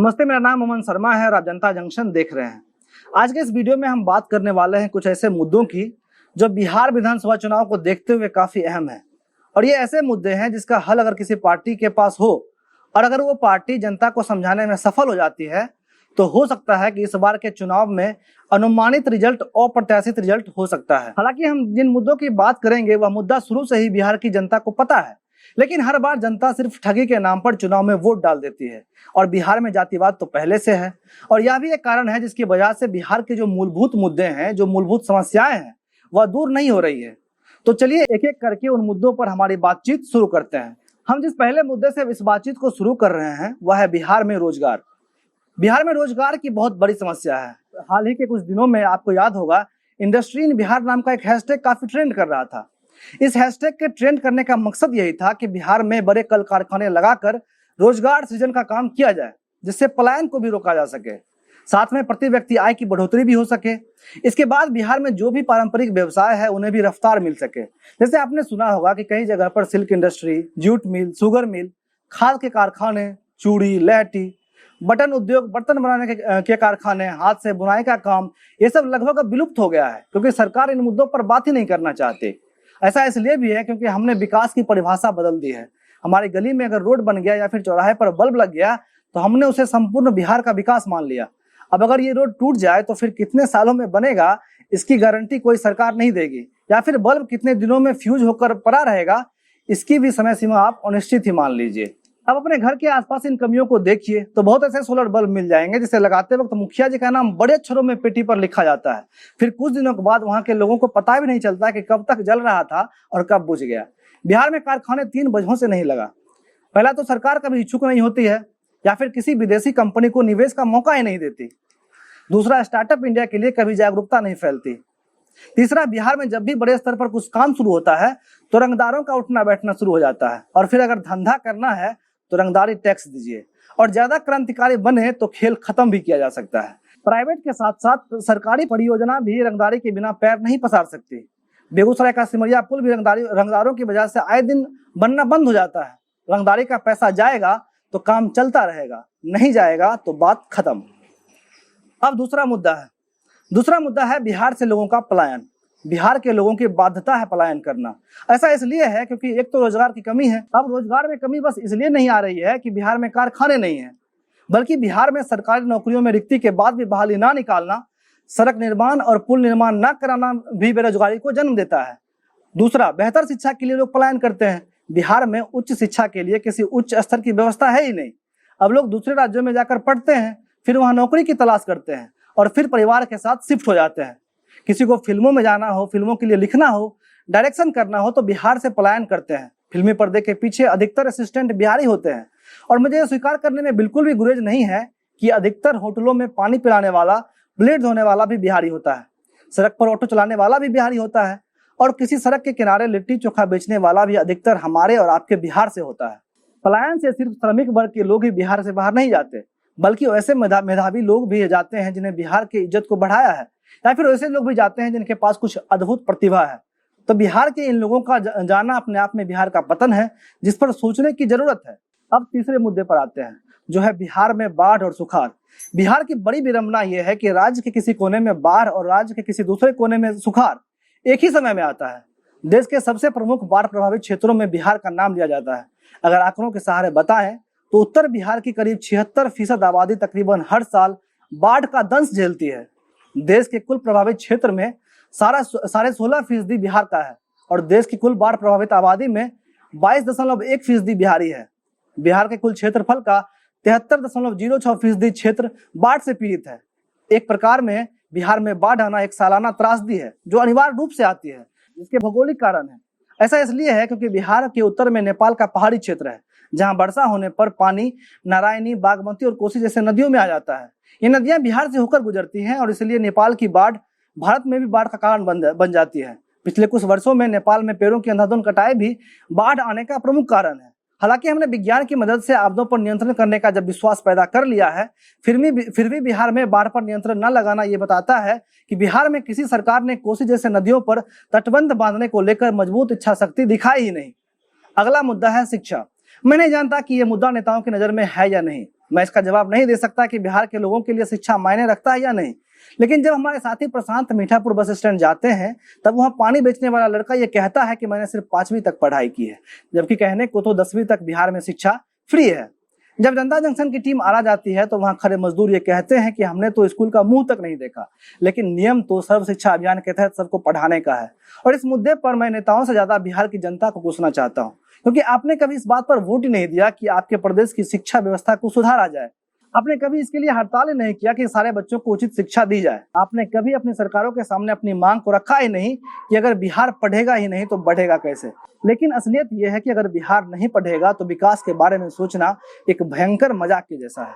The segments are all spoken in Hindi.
नमस्ते, मेरा नाम अमन शर्मा है और आप जनता जंक्शन देख रहे हैं। आज के इस वीडियो में हम बात करने वाले हैं कुछ ऐसे मुद्दों की जो बिहार विधानसभा चुनाव को देखते हुए काफी अहम है। और ये ऐसे मुद्दे हैं जिसका हल अगर किसी पार्टी के पास हो और अगर वो पार्टी जनता को समझाने में सफल हो जाती है तो हो सकता है कि इस बार के चुनाव में अनुमानित रिजल्ट, अप्रत्याशित रिजल्ट हो सकता है। हालांकि हम जिन मुद्दों की बात करेंगे वह मुद्दा शुरू से ही बिहार की जनता को पता है, लेकिन हर बार जनता सिर्फ ठगी के नाम पर चुनाव में वोट डाल देती है। और बिहार में जातिवाद तो पहले से है और यह भी एक कारण है जिसकी वजह से बिहार के जो मूलभूत मुद्दे हैं, जो मूलभूत समस्याएं हैं, वह दूर नहीं हो रही है। तो चलिए एक एक करके उन मुद्दों पर हमारी बातचीत शुरू करते हैं। हम जिस पहले मुद्दे से इस बातचीत को शुरू कर रहे हैं वह है बिहार में रोजगार। बिहार में रोजगार की बहुत बड़ी समस्या है। हाल ही के कुछ दिनों में आपको याद होगा, इंडस्ट्री इन बिहार नाम का एक हैशटैग काफी ट्रेंड कर रहा था। इस हैशटैग के ट्रेंड करने का मकसद यही था कि बिहार में बड़े कल कारखाने लगाकर रोजगार सृजन का काम किया जाए, जिससे पलायन को भी रोका जा सके, साथ में प्रति व्यक्ति आय की बढ़ोतरी भी हो सके। इसके बाद बिहार में जो भी पारंपरिक व्यवसाय है उन्हें भी रफ्तार मिल सके। जैसे आपने सुना होगा कि कई जगह पर silk industry, jute mill, sugar mill, खाद के कारखाने, चूड़ी, लहठी, बटन उद्योग, बर्तन बनाने के कारखाने, हाथ से बुनाई का काम, ये सब लगभग अब विलुप्त हो गया है क्योंकि सरकार इन मुद्दों पर बात ही नहीं करना चाहती। ऐसा इसलिए भी है क्योंकि हमने विकास की परिभाषा बदल दी है। हमारी गली में अगर रोड बन गया या फिर चौराहे पर बल्ब लग गया तो हमने उसे संपूर्ण बिहार का विकास मान लिया। अब अगर ये रोड टूट जाए तो फिर कितने सालों में बनेगा इसकी गारंटी कोई सरकार नहीं देगी, या फिर बल्ब कितने दिनों में फ्यूज होकर पड़ा रहेगा इसकी भी समय सीमा आप अनिश्चित ही मान लीजिए। अब अपने घर के आसपास इन कमियों को देखिए तो बहुत ऐसे सोलर बल्ब मिल जाएंगे जिसे लगाते वक्त मुखिया जी का नाम बड़े अक्षरों में पेटी पर लिखा जाता है। फिर कुछ दिनों के बाद वहां के लोगों को पता भी नहीं चलता कि कब तक जल रहा था और कब बुझ गया। बिहार में कारखाने 3 वजहों से नहीं लगा। पहला तो सरकार कभी इच्छुक नहीं होती है या फिर किसी विदेशी कंपनी को निवेश का मौका ही नहीं देती। दूसरा, स्टार्टअप इंडिया के लिए कभी जागरूकता नहीं फैलती। तीसरा, बिहार में जब भी बड़े स्तर पर कुछ काम शुरू होता है तो रंगदारों का उठना बैठना शुरू हो जाता है। और फिर अगर धंधा करना है तो रंगदारी टैक्स दीजिए, और ज्यादा क्रांतिकारी बने तो खेल खत्म भी किया जा सकता है। प्राइवेट के साथ साथ सरकारी परियोजना भी रंगदारी के बिना पैर नहीं पसार सकती। बेगूसराय का सिमरिया पुल भी रंगदारों की वजह से आए दिन बनना बंद हो जाता है। रंगदारी का पैसा जाएगा तो काम चलता रहेगा, नहीं जाएगा तो बात खत्म। अब दूसरा मुद्दा है बिहार से लोगों का पलायन। बिहार के लोगों की बाध्यता है पलायन करना। ऐसा इसलिए है क्योंकि एक तो रोजगार की कमी है। अब रोजगार में कमी बस इसलिए नहीं आ रही है कि बिहार में कारखाने नहीं है, बल्कि बिहार में सरकारी नौकरियों में रिक्ति के बाद भी बहाली ना निकालना, सड़क निर्माण और पुल निर्माण न कराना भी बेरोजगारी को जन्म देता है। दूसरा, बेहतर शिक्षा के लिए लोग पलायन करते हैं। बिहार में उच्च शिक्षा के लिए किसी उच्च स्तर की व्यवस्था है ही नहीं। अब लोग दूसरे राज्यों में जाकर पढ़ते हैं, फिर वहां नौकरी की तलाश करते हैं और फिर परिवार के साथ शिफ्ट हो जाते हैं। किसी को फिल्मों में जाना हो, फिल्मों के लिए लिखना हो, डायरेक्शन करना हो तो बिहार से पलायन करते हैं। फिल्मी पर्दे के पीछे अधिकतर असिस्टेंट बिहारी होते हैं। और मुझे यह स्वीकार करने में बिल्कुल भी गुरेज नहीं है कि अधिकतर होटलों में पानी पिलाने वाला, प्लेट धोने वाला भी बिहारी होता है। सड़क पर ऑटो चलाने वाला भी बिहारी होता है और किसी सड़क के किनारे लिट्टी चोखा बेचने वाला भी अधिकतर हमारे और आपके बिहार से होता है। पलायन से सिर्फ श्रमिक वर्ग के लोग ही बिहार से बाहर नहीं जाते, बल्कि ऐसे मेधावी लोग भी जाते हैं जिन्हें बिहार की इज्जत को बढ़ाया है, या फिर ऐसे लोग भी जाते हैं जिनके पास कुछ अद्भुत प्रतिभा है। तो बिहार के इन लोगों का जाना अपने आप में बिहार का पतन है, जिस पर सोचने की जरूरत है। अब तीसरे मुद्दे पर आते हैं, जो है बिहार में बाढ़ और सुखाड़। बिहार की बड़ी विडंबना यह है कि राज्य के किसी कोने में बाढ़ और राज्य के किसी दूसरे कोने में सुखाड़ एक ही समय में आता है। देश के सबसे प्रमुख बाढ़ प्रभावित क्षेत्रों में बिहार का नाम लिया जाता है। अगर आंकड़ों के सहारे बताएं तो उत्तर बिहार की करीब 76% आबादी तकरीबन हर साल बाढ़ का दंश झेलती है। देश के कुल प्रभावित क्षेत्र में 16.5% बिहार का है और देश की कुल बाढ़ प्रभावित आबादी में 22.1% बिहारी है। बिहार के कुल क्षेत्रफल का 73.06% क्षेत्र बाढ़ से पीड़ित है। एक प्रकार में बिहार में बाढ़ आना एक सालाना त्रासदी है जो अनिवार्य रूप से आती है, जिसके भौगोलिक कारण है। ऐसा इसलिए है क्योंकि बिहार के उत्तर में नेपाल का पहाड़ी क्षेत्र है, जहां वर्षा होने पर पानी नारायणी, बागमती और कोसी जैसे नदियों में आ जाता है। ये नदियां बिहार से होकर गुजरती हैं और इसलिए नेपाल की बाढ़ भारत में भी बाढ़ का कारण बन जाती है। पिछले कुछ वर्षों में नेपाल में पेड़ों की अंधाधुंध कटाई भी बाढ़ आने का प्रमुख कारण है। हालांकि हमने विज्ञान की मदद से आपदाओं पर नियंत्रण करने का जब विश्वास पैदा कर लिया है, फिर भी बिहार में बाढ़ पर नियंत्रण न लगाना ये बताता है कि बिहार में किसी सरकार ने कोसी जैसे नदियों पर तटबंध बांधने को लेकर मजबूत इच्छा शक्ति दिखाई ही नहीं। अगला मुद्दा है शिक्षा। मैं नहीं जानता कि यह मुद्दा नेताओं की नजर में है या नहीं, मैं इसका जवाब नहीं दे सकता कि बिहार के लोगों के लिए शिक्षा मायने रखता है या नहीं, लेकिन जब हमारे साथी प्रशांत मीठापुर बस स्टैंड जाते हैं तब वहाँ पानी बेचने वाला लड़का ये कहता है कि मैंने सिर्फ 5वीं तक पढ़ाई की है, जबकि कहने को तो 10वीं तक बिहार में शिक्षा फ्री है। जब जनता जंक्शन की टीम आरा जाती है तो वहाँ खड़े मजदूर ये कहते हैं कि हमने तो स्कूल का मुंह तक नहीं देखा, लेकिन नियम तो सर्व शिक्षा अभियान के तहत सबको पढ़ाने का है। और इस मुद्दे पर मैं नेताओं से ज्यादा बिहार की जनता को पूछना चाहता हूँ, क्योंकि आपने कभी इस बात पर वोट ही नहीं दिया कि आपके प्रदेश की शिक्षा व्यवस्था को सुधारा जाए। आपने कभी इसके लिए हड़ताल ही नहीं किया कि सारे बच्चों को उचित शिक्षा दी जाए। आपने कभी अपनी सरकारों के सामने अपनी मांग को रखा ही नहीं कि अगर बिहार पढ़ेगा ही नहीं तो बढ़ेगा कैसे। लेकिन असलियत यह है कि अगर बिहार नहीं पढ़ेगा तो विकास के बारे में सोचना एक भयंकर मजाक के जैसा है।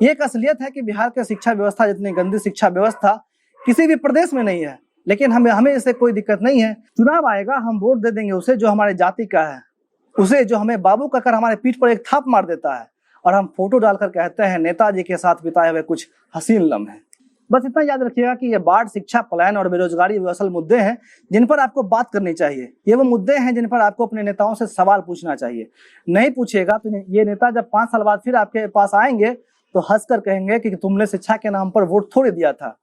ये एक असलियत है कि बिहार की शिक्षा व्यवस्था जितनी गंदी शिक्षा व्यवस्था किसी भी प्रदेश में नहीं है, लेकिन हमें इससे कोई दिक्कत नहीं है। चुनाव आएगा, हम वोट दे देंगे उसे जो हमारे जाति का है, उसे जो हमें बाबू कहकर हमारे पीठ पर एक थाप मार देता है और हम फोटो डालकर कहते हैं नेताजी के साथ बिताए हुए कुछ हसीन लम्हे। बस इतना याद रखिएगा कि ये बाढ़, शिक्षा, पलायन और बेरोजगारी वो असल मुद्दे हैं जिन पर आपको बात करनी चाहिए। ये वो मुद्दे हैं जिन पर आपको अपने नेताओं से सवाल पूछना चाहिए। नहीं पूछेगा तो ये नेता जब 5 साल बाद फिर आपके पास आएंगे तो हंसकर कहेंगे कि तुमने शिक्षा के नाम पर वोट थोड़ी दिया था,